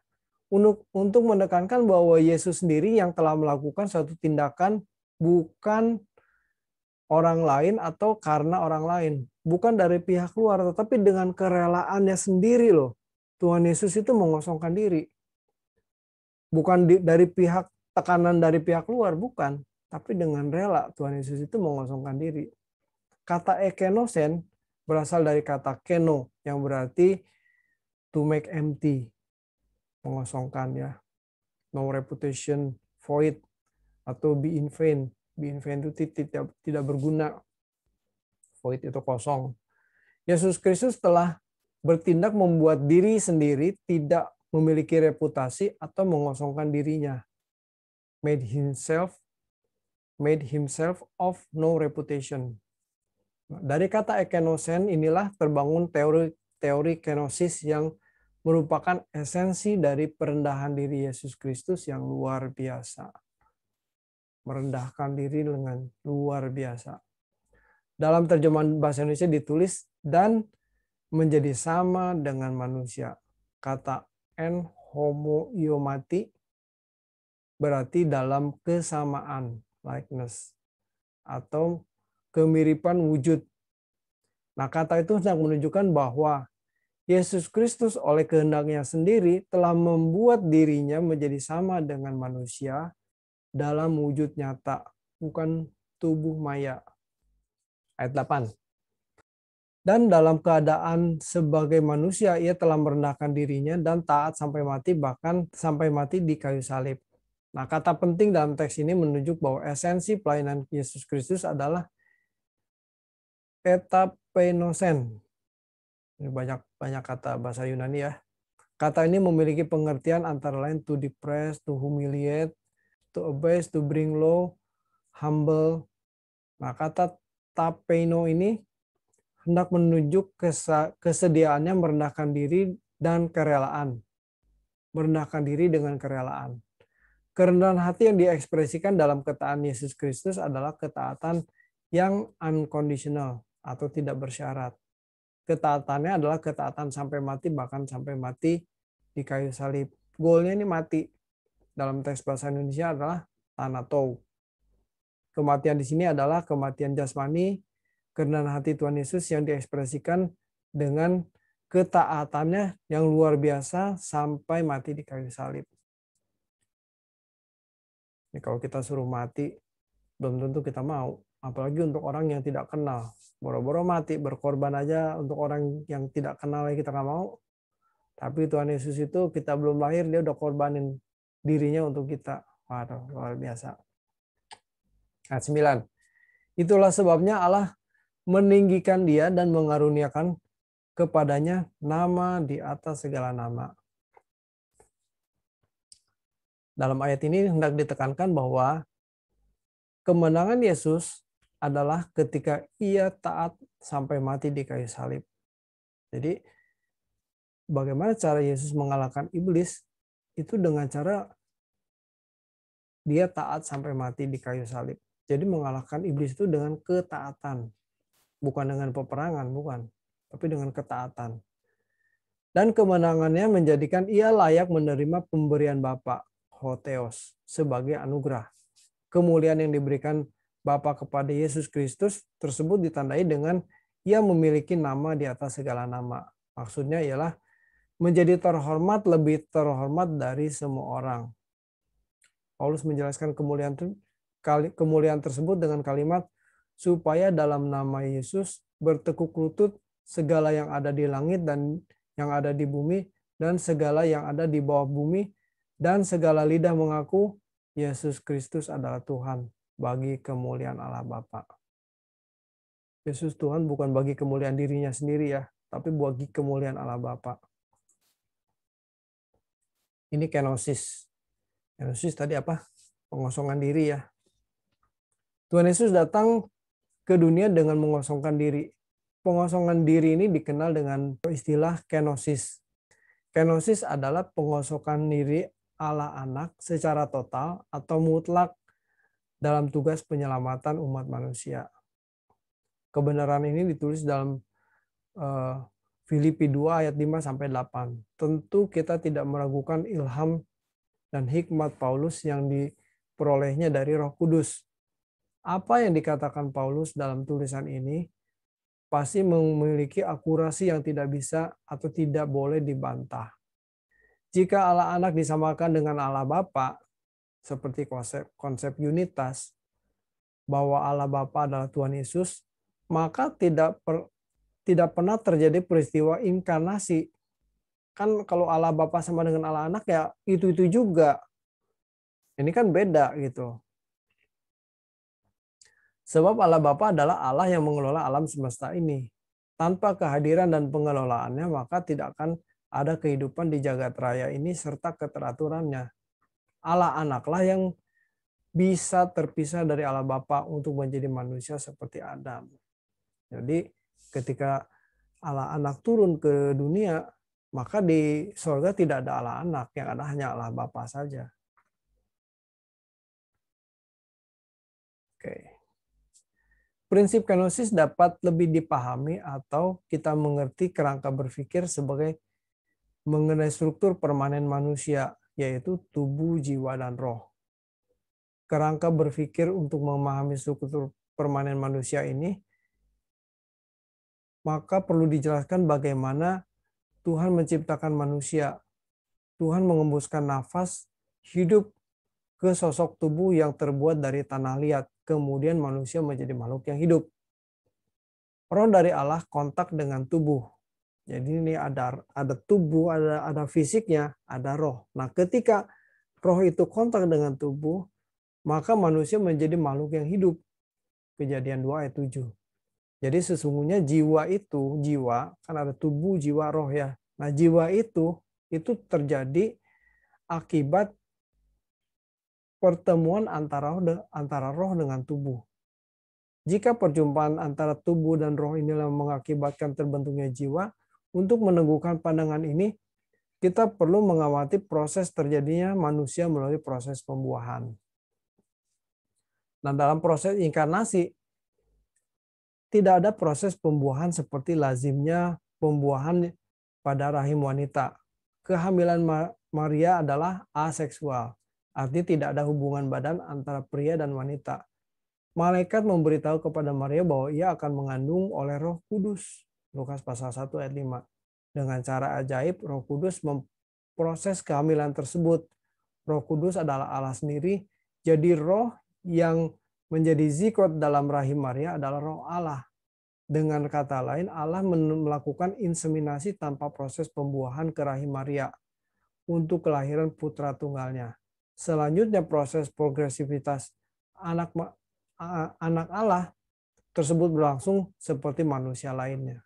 Untuk menekankan bahwa Yesus sendiri yang telah melakukan suatu tindakan bukan orang lain atau karena orang lain. Bukan dari pihak luar, tetapi dengan kerelaannya sendiri loh. Tuhan Yesus itu mengosongkan diri. Bukan dari pihak tekanan dari pihak luar, bukan. Tapi dengan rela Tuhan Yesus itu mengosongkan diri. Kata ekenosen berasal dari kata keno yang berarti to make empty. Mengosongkan ya. No reputation, void, atau be in vain. Be in vain itu tidak berguna. Void itu kosong. Yesus Kristus telah bertindak membuat diri sendiri tidak memiliki reputasi atau mengosongkan dirinya. Made himself of no reputation. Dari kata ekenosen inilah terbangun teori kenosis yang merupakan esensi dari perendahan diri Yesus Kristus yang luar biasa. Merendahkan diri dengan luar biasa. Dalam terjemahan bahasa Indonesia ditulis dan menjadi sama dengan manusia. Kata en homoiomati berarti dalam kesamaan, likeness, atau kemiripan wujud. Nah, kata itu hendak menunjukkan bahwa Yesus Kristus oleh kehendaknya sendiri telah membuat dirinya menjadi sama dengan manusia dalam wujud nyata, bukan tubuh maya. Ayat 8. Dan dalam keadaan sebagai manusia, ia telah merendahkan dirinya dan taat sampai mati, bahkan sampai mati di kayu salib. Nah, kata penting dalam teks ini menunjuk bahwa esensi pelayanan Yesus Kristus adalah etapenosen. Ini banyak kata bahasa Yunani ya. Kata ini memiliki pengertian antara lain to depress, to humiliate, to abase, to bring low, humble. Nah, kata tapeino ini hendak menunjuk kesediaannya merendahkan diri dan kerelaan. Merendahkan diri dengan kerelaan. Kerendahan hati yang diekspresikan dalam ketaatan Yesus Kristus adalah ketaatan yang unconditional atau tidak bersyarat. Ketaatannya adalah ketaatan sampai mati, bahkan sampai mati di kayu salib. Goalnya ini mati. Dalam teks bahasa Indonesia adalah thanatou. Kematian di sini adalah kematian jasmani, kerendahan hati Tuhan Yesus yang diekspresikan dengan ketaatannya yang luar biasa sampai mati di kayu salib. Ini kalau kita suruh mati, belum tentu kita mau. Apalagi untuk orang yang tidak kenal. Boro-boro mati, berkorban aja untuk orang yang tidak kenal kita nggak mau. Tapi Tuhan Yesus itu kita belum lahir, dia udah korbanin dirinya untuk kita. Waduh, luar biasa. Ayat 9. Itulah sebabnya Allah meninggikan dia dan mengaruniakan kepadanya nama di atas segala nama. Dalam ayat ini hendak ditekankan bahwa kemenangan Yesus adalah ketika ia taat sampai mati di kayu salib. Jadi bagaimana cara Yesus mengalahkan iblis? Itu dengan cara dia taat sampai mati di kayu salib. Jadi mengalahkan iblis itu dengan ketaatan. Bukan dengan peperangan, bukan. Tapi dengan ketaatan. Dan kemenangannya menjadikan ia layak menerima pemberian Bapa, Hotheos, sebagai anugerah. Kemuliaan yang diberikan Bapa kepada Yesus Kristus tersebut ditandai dengan ia memiliki nama di atas segala nama. Maksudnya ialah menjadi terhormat, lebih terhormat dari semua orang. Paulus menjelaskan kemuliaan tersebut dengan kalimat, supaya dalam nama Yesus bertekuk lutut segala yang ada di langit dan yang ada di bumi dan segala yang ada di bawah bumi dan segala lidah mengaku Yesus Kristus adalah Tuhan bagi kemuliaan Allah Bapa. Yesus Tuhan bukan bagi kemuliaan dirinya sendiri ya, tapi bagi kemuliaan Allah Bapa. Ini kenosis. Kenosis tadi apa? Pengosongan diri ya. Tuhan Yesus datang ke dunia dengan mengosongkan diri. Pengosongan diri ini dikenal dengan istilah kenosis. Kenosis adalah pengosongan diri Allah anak secara total atau mutlak dalam tugas penyelamatan umat manusia. Kebenaran ini ditulis dalam Filipi 2 ayat 5-8. Tentu kita tidak meragukan ilham dan hikmat Paulus yang diperolehnya dari Roh Kudus. Apa yang dikatakan Paulus dalam tulisan ini pasti memiliki akurasi yang tidak bisa atau tidak boleh dibantah. Jika Allah Anak disamakan dengan Allah Bapa, seperti konsep unitas, bahwa Allah Bapa adalah Tuhan Yesus, maka tidak pernah terjadi peristiwa inkarnasi. Kan kalau Allah Bapa sama dengan Allah Anak ya itu juga. Ini kan beda gitu. Sebab Allah Bapa adalah Allah yang mengelola alam semesta ini. Tanpa kehadiran dan pengelolaannya, maka tidak akan ada kehidupan di jagat raya ini serta keteraturannya. Allah Anaklah yang bisa terpisah dari Allah Bapa untuk menjadi manusia seperti Adam. Jadi ketika Allah Anak turun ke dunia, maka di surga tidak ada Allah Anak, yang ada hanya Allah Bapa saja. Oke. Prinsip kenosis dapat lebih dipahami atau kita mengerti kerangka berpikir sebagai mengenai struktur permanen manusia, yaitu tubuh, jiwa, dan roh. Kerangka berpikir untuk memahami struktur permanen manusia ini, maka perlu dijelaskan bagaimana Tuhan menciptakan manusia. Tuhan mengembuskan nafas hidup ke sosok tubuh yang terbuat dari tanah liat. Kemudian manusia menjadi makhluk yang hidup. Roh dari Allah kontak dengan tubuh. Jadi ini ada tubuh, ada fisiknya, ada roh. Nah, ketika roh itu kontak dengan tubuh, maka manusia menjadi makhluk yang hidup. Kejadian 2 ayat 7. Jadi sesungguhnya jiwa kan ada tubuh, jiwa, roh ya. Nah, jiwa itu terjadi akibat pertemuan antara roh dengan tubuh. Jika perjumpaan antara tubuh dan roh inilah mengakibatkan terbentuknya jiwa, untuk meneguhkan pandangan ini, kita perlu mengamati proses terjadinya manusia melalui proses pembuahan. Nah, dalam proses inkarnasi, tidak ada proses pembuahan seperti lazimnya pembuahan pada rahim wanita. Kehamilan Maria adalah aseksual, artinya tidak ada hubungan badan antara pria dan wanita. Malaikat memberitahu kepada Maria bahwa ia akan mengandung oleh Roh Kudus. Lukas pasal 1 ayat 5. Dengan cara ajaib, Roh Kudus memproses kehamilan tersebut. Roh Kudus adalah Allah sendiri, jadi roh yang menjadi zikot dalam rahim Maria adalah roh Allah. Dengan kata lain, Allah melakukan inseminasi tanpa proses pembuahan ke rahim Maria untuk kelahiran putra tunggalnya. Selanjutnya proses progresivitas anak Allah tersebut berlangsung seperti manusia lainnya.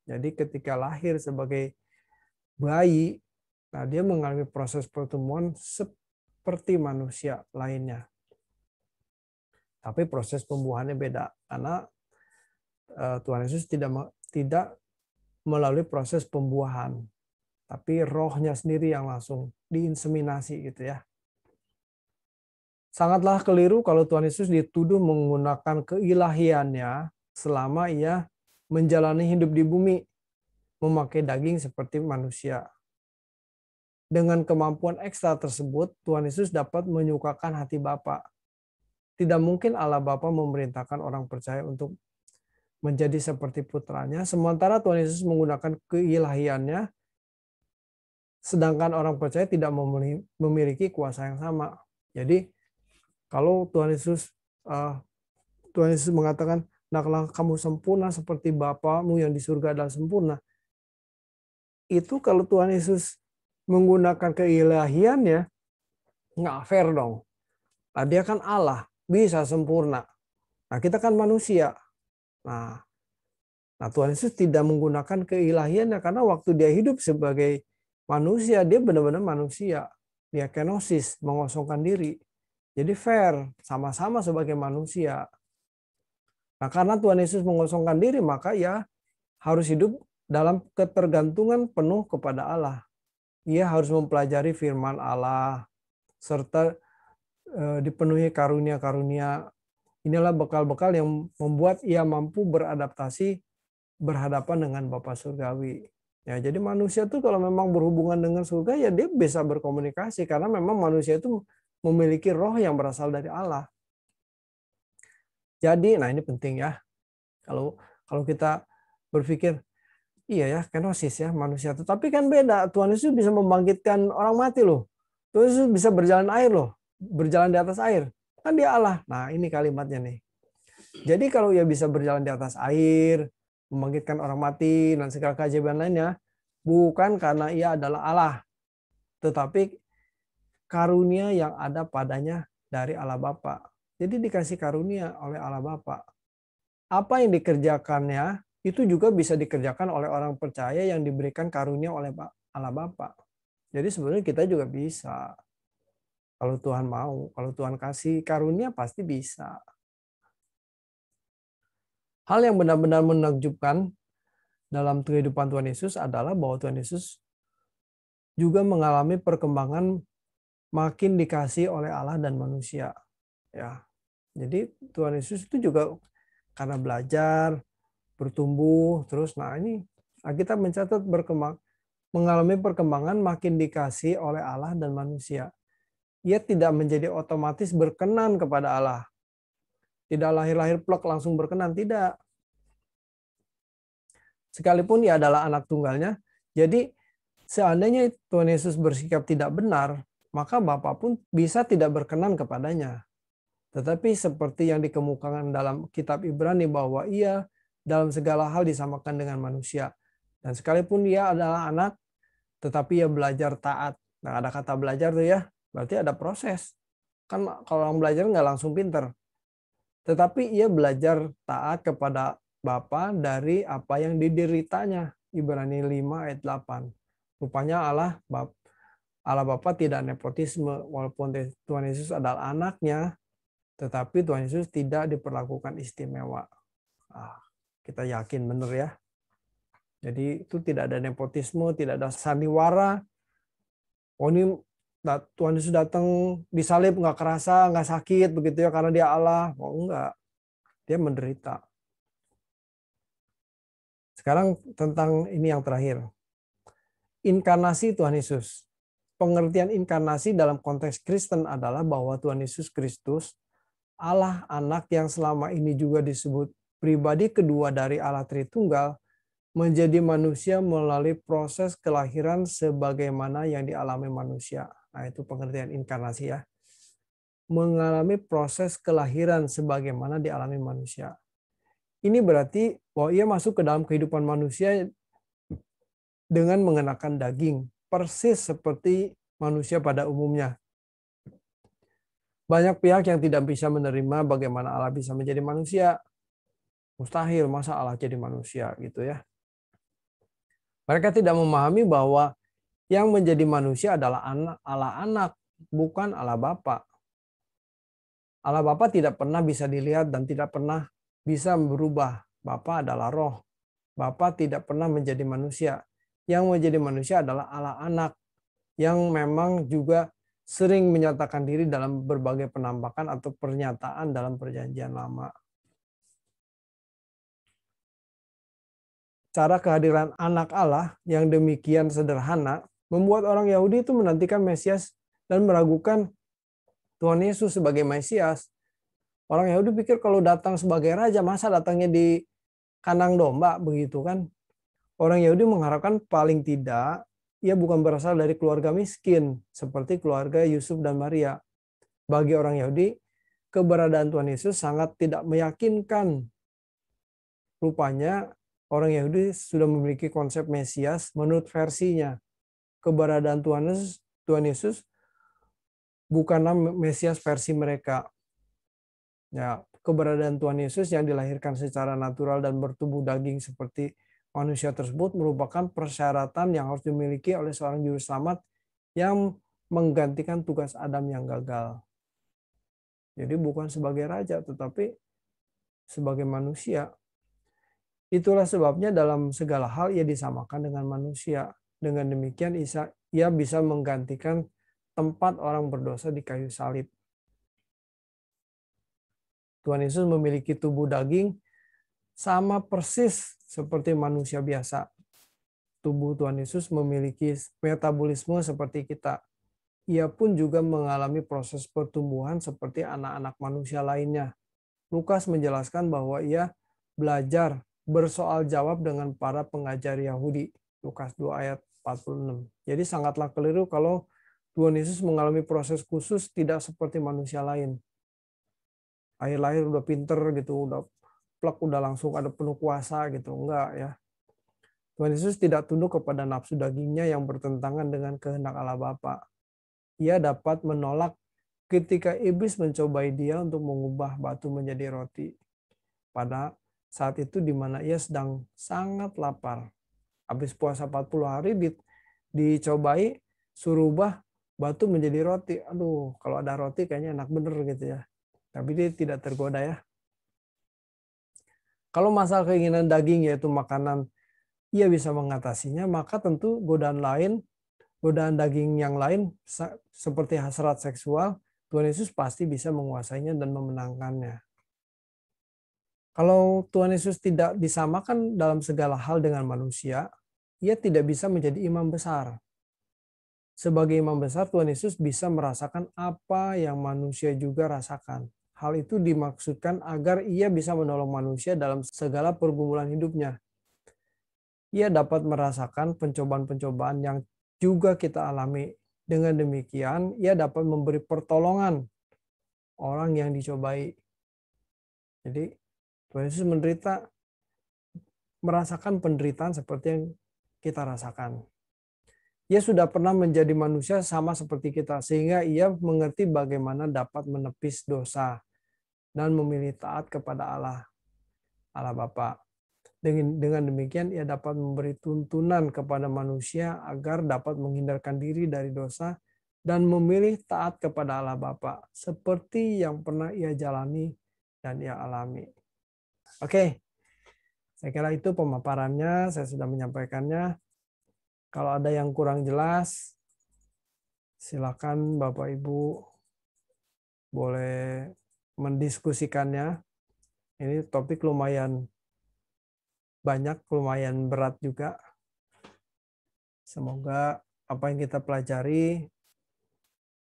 Jadi ketika lahir sebagai bayi, nah dia mengalami proses pertumbuhan seperti manusia lainnya. Tapi proses pembuahannya beda karena Tuhan Yesus tidak melalui proses pembuahan, tapi rohnya sendiri yang langsung diinseminasi gitu ya. Sangatlah keliru kalau Tuhan Yesus dituduh menggunakan keilahiannya selama ia menjalani hidup di bumi, memakai daging seperti manusia. Dengan kemampuan ekstra tersebut, Tuhan Yesus dapat menyukakan hati Bapa. Tidak mungkin Allah Bapa memerintahkan orang percaya untuk menjadi seperti putranya, sementara Tuhan Yesus menggunakan keilahiannya, sedangkan orang percaya tidak memiliki kuasa yang sama. Jadi, kalau Tuhan Yesus mengatakan, "Hendaklah kamu sempurna seperti Bapamu yang di surga adalah sempurna." Itu kalau Tuhan Yesus menggunakan keilahiannya, nggak fair dong. Nah, dia kan Allah, bisa sempurna. Nah, kita kan manusia. Nah, Tuhan Yesus tidak menggunakan keilahiannya karena waktu dia hidup sebagai manusia, dia benar-benar manusia. Dia kenosis, mengosongkan diri. Jadi fair, sama-sama sebagai manusia. Nah, karena Tuhan Yesus mengosongkan diri, maka ia harus hidup dalam ketergantungan penuh kepada Allah. Ia harus mempelajari firman Allah, serta dipenuhi karunia-karunia. Inilah bekal-bekal yang membuat ia mampu beradaptasi berhadapan dengan Bapa Surgawi. Ya, jadi manusia tuh kalau memang berhubungan dengan surga, ya dia bisa berkomunikasi karena memang manusia itu memiliki roh yang berasal dari Allah. Jadi, nah ini penting ya. Kalau kita berpikir, iya ya, kenosis ya manusia itu. Tapi kan beda, Tuhan Yesus bisa membangkitkan orang mati loh. Tuhan Yesus bisa berjalan air loh, berjalan di atas air. Kan dia Allah. Nah ini kalimatnya nih. Jadi kalau ia bisa berjalan di atas air, membangkitkan orang mati, dan segala keajaiban lainnya, bukan karena ia adalah Allah, tetapi karunia yang ada padanya dari Allah Bapa. Jadi dikasih karunia oleh Allah Bapa. Apa yang dikerjakannya itu juga bisa dikerjakan oleh orang percaya yang diberikan karunia oleh Allah Bapa. Jadi sebenarnya kita juga bisa. Kalau Tuhan mau, kalau Tuhan kasih karunia pasti bisa. Hal yang benar-benar menakjubkan dalam kehidupan Tuhan Yesus adalah bahwa Tuhan Yesus juga mengalami perkembangan makin dikasih oleh Allah dan manusia. Ya, jadi Tuhan Yesus itu juga karena belajar, bertumbuh, terus nah ini kita mencatat mengalami perkembangan makin dikasih oleh Allah dan manusia. Ia tidak menjadi otomatis berkenan kepada Allah. Tidak lahir-lahir plek langsung berkenan, tidak. Sekalipun ia adalah anak tunggalnya, jadi seandainya Tuhan Yesus bersikap tidak benar, maka Bapa pun bisa tidak berkenan kepadanya. Tetapi seperti yang dikemukakan dalam kitab Ibrani bahwa ia dalam segala hal disamakan dengan manusia. Dan sekalipun ia adalah anak, tetapi ia belajar taat. Nah, ada kata belajar tuh ya, berarti ada proses. Kan kalau orang belajar nggak langsung pinter. Tetapi ia belajar taat kepada Bapa dari apa yang dideritanya. Ibrani 5 ayat 8. Rupanya Allah Bapa tidak nepotisme, walaupun Tuhan Yesus adalah anaknya, Tetapi Tuhan Yesus tidak diperlakukan istimewa. Kita yakin benar ya. Jadi itu tidak ada nepotisme, tidak ada sandiwara. Oh ini Tuhan Yesus datang disalib nggak kerasa, nggak sakit begitu ya karena dia Allah. Oh enggak, dia menderita. Sekarang tentang ini yang terakhir. Inkarnasi Tuhan Yesus. Pengertian inkarnasi dalam konteks Kristen adalah bahwa Tuhan Yesus Kristus, Allah anak yang selama ini juga disebut pribadi kedua dari Allah Tritunggal, menjadi manusia melalui proses kelahiran sebagaimana yang dialami manusia. Nah, itu pengertian inkarnasi ya. Mengalami proses kelahiran sebagaimana dialami manusia. Ini berarti bahwa ia masuk ke dalam kehidupan manusia dengan mengenakan daging, persis seperti manusia pada umumnya. Banyak pihak yang tidak bisa menerima bagaimana Allah bisa menjadi manusia. Mustahil, masa Allah jadi manusia gitu ya. Mereka tidak memahami bahwa yang menjadi manusia adalah Allah anak, bukan Allah Bapa. Allah Bapa tidak pernah bisa dilihat dan tidak pernah bisa berubah. Bapa adalah roh. Bapa tidak pernah menjadi manusia. Yang menjadi manusia adalah Allah anak yang memang juga sering menyatakan diri dalam berbagai penampakan atau pernyataan dalam perjanjian lama. Cara kehadiran anak Allah yang demikian sederhana membuat orang Yahudi itu menantikan Mesias dan meragukan Tuhan Yesus sebagai Mesias. Orang Yahudi pikir kalau datang sebagai raja, masa datangnya di kandang domba begitu kan? Orang Yahudi mengharapkan paling tidak ia bukan berasal dari keluarga miskin seperti keluarga Yusuf dan Maria. Bagi orang Yahudi, keberadaan Tuhan Yesus sangat tidak meyakinkan. Rupanya orang Yahudi sudah memiliki konsep Mesias menurut versinya. Keberadaan Tuhan Yesus bukanlah Mesias versi mereka. Ya, keberadaan Tuhan Yesus yang dilahirkan secara natural dan bertubuh daging seperti manusia tersebut merupakan persyaratan yang harus dimiliki oleh seorang juru selamat yang menggantikan tugas Adam yang gagal. Jadi bukan sebagai raja, tetapi sebagai manusia. Itulah sebabnya dalam segala hal ia disamakan dengan manusia. Dengan demikian ia bisa menggantikan tempat orang berdosa di kayu salib. Tuhan Yesus memiliki tubuh daging sama persis seperti manusia biasa. Tubuh Tuhan Yesus memiliki metabolisme seperti kita. Ia pun juga mengalami proses pertumbuhan seperti anak-anak manusia lainnya. Lukas menjelaskan bahwa ia belajar bersoal jawab dengan para pengajar Yahudi. Lukas 2 ayat 46. Jadi sangatlah keliru kalau Tuhan Yesus mengalami proses khusus tidak seperti manusia lain. Lahir udah pinter gitu, udah plek, udah langsung ada penuh kuasa gitu. Enggak ya. Tuhan Yesus tidak tunduk kepada nafsu dagingnya yang bertentangan dengan kehendak Allah Bapa. Ia dapat menolak ketika iblis mencobai dia untuk mengubah batu menjadi roti. Pada saat itu di mana ia sedang sangat lapar. Habis puasa 40 hari dicobai, suruh ubah batu menjadi roti. Aduh, kalau ada roti kayaknya enak bener gitu ya. Tapi dia tidak tergoda ya. Kalau masalah keinginan daging yaitu makanan, ia bisa mengatasinya, maka tentu godaan daging yang lain seperti hasrat seksual, Tuhan Yesus pasti bisa menguasainya dan memenangkannya. Kalau Tuhan Yesus tidak disamakan dalam segala hal dengan manusia, ia tidak bisa menjadi imam besar. Sebagai imam besar, Tuhan Yesus bisa merasakan apa yang manusia juga rasakan. Hal itu dimaksudkan agar ia bisa menolong manusia dalam segala pergumulan hidupnya. Ia dapat merasakan pencobaan-pencobaan yang juga kita alami. Dengan demikian, ia dapat memberi pertolongan orang yang dicobai. Jadi, Tuhan Yesus merasakan penderitaan seperti yang kita rasakan. Ia sudah pernah menjadi manusia sama seperti kita, sehingga ia mengerti bagaimana dapat menepis dosa dan memilih taat kepada Allah Bapa. Dengan demikian ia dapat memberi tuntunan kepada manusia agar dapat menghindarkan diri dari dosa dan memilih taat kepada Allah Bapa seperti yang pernah ia jalani dan ia alami. Oke, saya kira itu pemaparannya, saya sudah menyampaikannya. Kalau ada yang kurang jelas, silakan Bapak Ibu boleh mendiskusikannya. Ini topik lumayan banyak, lumayan berat juga. Semoga apa yang kita pelajari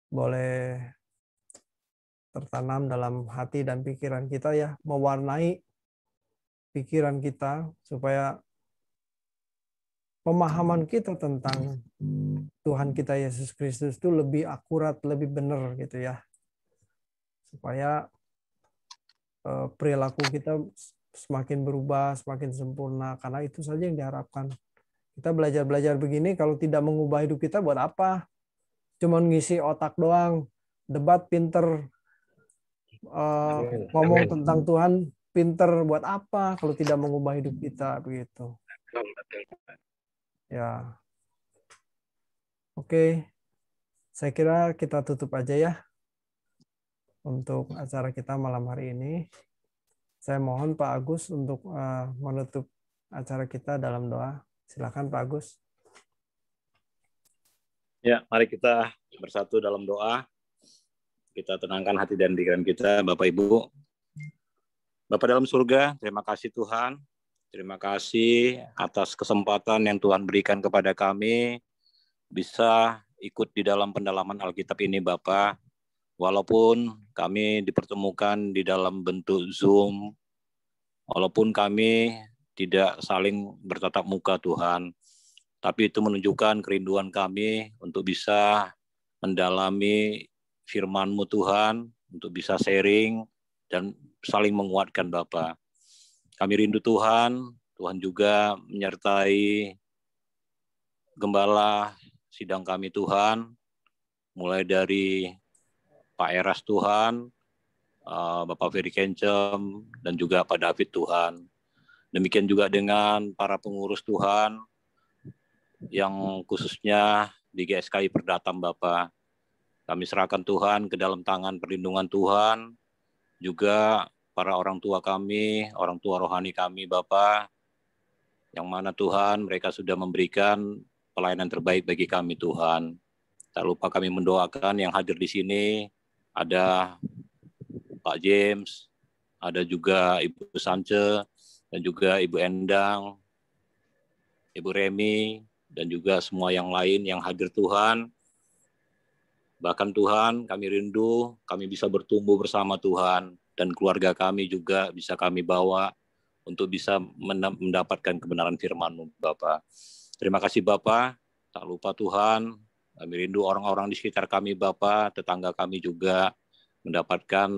boleh tertanam dalam hati dan pikiran kita ya, mewarnai pikiran kita supaya pemahaman kita tentang Tuhan kita Yesus Kristus itu lebih akurat, lebih benar gitu ya. Supaya perilaku kita semakin berubah, semakin sempurna, karena itu saja yang diharapkan. Kita belajar-belajar begini, kalau tidak mengubah hidup kita buat apa? Cuman ngisi otak doang, debat pinter, ngomong tentang Tuhan pinter buat apa kalau tidak mengubah hidup kita, begitu. Ya, oke, saya kira kita tutup aja ya untuk acara kita malam hari ini. Saya mohon Pak Agus untuk menutup acara kita dalam doa. Silakan Pak Agus. Ya, mari kita bersatu dalam doa. Kita tenangkan hati dan pikiran kita, Bapak Ibu. Bapak dalam surga, terima kasih Tuhan. Terima kasih atas kesempatan yang Tuhan berikan kepada kami bisa ikut di dalam pendalaman Alkitab ini, Bapak. Walaupun kami dipertemukan di dalam bentuk Zoom, walaupun kami tidak saling bertatap muka, Tuhan, tapi itu menunjukkan kerinduan kami untuk bisa mendalami firman-Mu, Tuhan, untuk bisa sharing dan saling menguatkan, Bapak. Kami rindu Tuhan, Tuhan juga menyertai gembala sidang kami, Tuhan, mulai dari Pak Eras Tuhan, Bapak Ferry Kencem, dan juga Pak David Tuhan. Demikian juga dengan para pengurus Tuhan, yang khususnya di GSKI Perdatam, Bapak. Kami serahkan Tuhan ke dalam tangan perlindungan Tuhan, juga para orang tua kami, orang tua rohani kami, Bapak, yang mana Tuhan mereka sudah memberikan pelayanan terbaik bagi kami, Tuhan. Tak lupa kami mendoakan yang hadir di sini, ada Pak James, ada juga Ibu Sance, dan juga Ibu Endang, Ibu Remi, dan juga semua yang lain yang hadir, Tuhan. Bahkan Tuhan, kami rindu, kami bisa bertumbuh bersama Tuhan, dan keluarga kami juga bisa kami bawa untuk bisa mendapatkan kebenaran firman-Mu, Bapak. Terima kasih, Bapak. Tak lupa Tuhan, kami rindu orang-orang di sekitar kami, Bapak, tetangga kami juga mendapatkan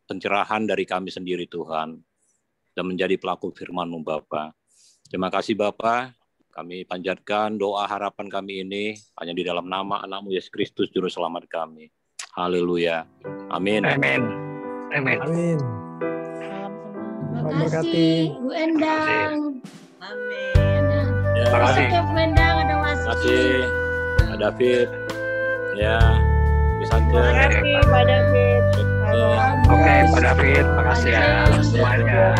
pencerahan dari kami sendiri, Tuhan, dan menjadi pelaku firman-Mu, Bapak. Terima kasih, Bapak. Kami panjatkan doa harapan kami ini hanya di dalam nama Anak-Mu Yesus Kristus, Juru Selamat kami. Haleluya. Amin. Amin. Amin. Amin. Terima kasih Bu Endang. Amin. Ya, Terima kasih. Oke, Bu Endang ada terima Wasi. kasih, Pak David. Ya, bisa Terima aja. kasih Pak David. Ya. Oke, Pak David, makasih ya semuanya.